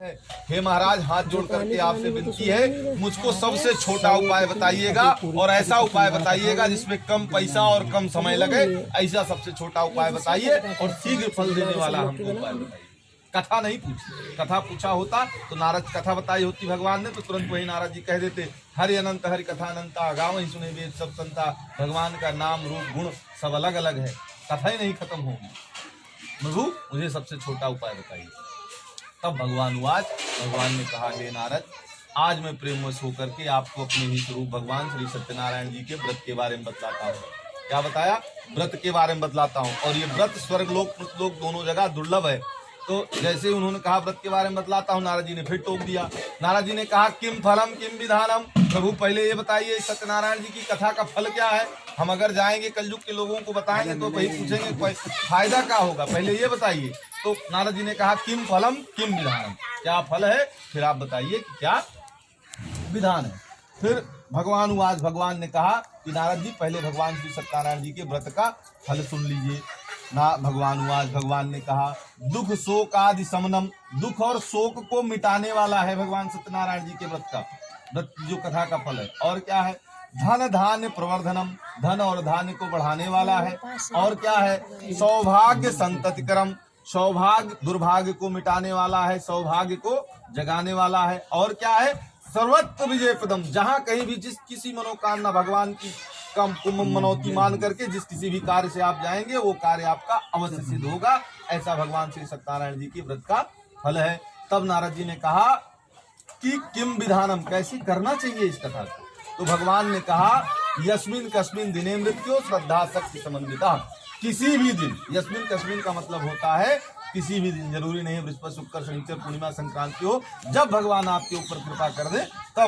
हे महाराज, हाथ जोड़ करके आपसे विनती है, मुझको सबसे छोटा उपाय बताइएगा और ऐसा उपाय बताइएगा जिसमें कम पैसा और कम समय लगे। ऐसा सबसे छोटा उपाय बताइए और शीघ्र फल देने वाला हमको उपाय बताइए। कथा नहीं पूछी, कथा पूछा होता तो नारद कथा बताई होती भगवान ने, तो तुरंत वही नारद जी कह देते, हरि अनंत हरि कथा अनंता, गाँव ही सुने वेद सब संता। भगवान का नाम रूप गुण सब अलग अलग है, कथा ही नहीं खत्म होगी। प्रभु मुझे सबसे छोटा उपाय बताइए। तब भगवान ने कहा, हे नारद, आज मैं प्रेमवश होकर के आपको अपने ही स्वरूप भगवान श्री सत्यनारायण जी के व्रत के बारे में बतलाता हूँ। क्या बताया? व्रत के बारे में बतलाता हूँ। और ये व्रत स्वर्ग लोक पृथ्वी दोनों जगह दुर्लभ है। तो जैसे उन्होंने कहा व्रत के बारे में बतलाता हूँ, नारद जी ने फिर टोक दिया। नारद जी ने कहा, किम फलम किम विधानम। प्रभु पहले ये बताइए, सत्यनारायण जी की कथा का फल क्या है? हम अगर जाएंगे कलयुग के लोगों को बताएंगे तो वही पूछेंगे फायदा क्या होगा, पहले ये बताइए। तो नारद जी ने कहा, किम फलम किम विधानम, क्या फल है फिर आप बताइए कि क्या विधान है। फिर भगवान ने कहा कि नारद जी पहले भगवान श्री सत्यनारायण जी के व्रत का फल सुन लीजिए। भगवान ने कहा, दुख शोक आदि समनम, दुख और शोक को मिटाने वाला है भगवान सत्यनारायण जी के व्रत जो कथा का फल है। और क्या है? धन धान्य प्रवर्धनम, धन और धान्य को बढ़ाने वाला है। और क्या है? सौभाग्य संततिकरम, सौभाग्य दुर्भाग्य को मिटाने वाला है, सौभाग्य को जगाने वाला है। और क्या है? सर्वत्र विजय पदम, जहाँ कहीं भी जिस किसी मनोकामना भगवान की कम कुम मनोती मान करके जिस किसी भी कार्य से आप जाएंगे वो कार्य आपका अवश्य सिद्ध होगा। ऐसा भगवान श्री सत्यनारायण जी की व्रत का फल है। तब नारद जी ने कहा कि किम विधानम, कैसे करना चाहिए इस कथा को? तो भगवान ने कहा, यस्मिन कस्मिन दिने मृत्यु श्रद्धा शक्ति समन्विता। किसी भी दिन, यस्मिन कस्मिन का मतलब होता है किसी भी दिन, जरूरी नहीं बृहस्पति शुक्र शनिचर पूर्णिमा संक्रांति हो, जब भगवान आपके ऊपर कृपा कर दे तब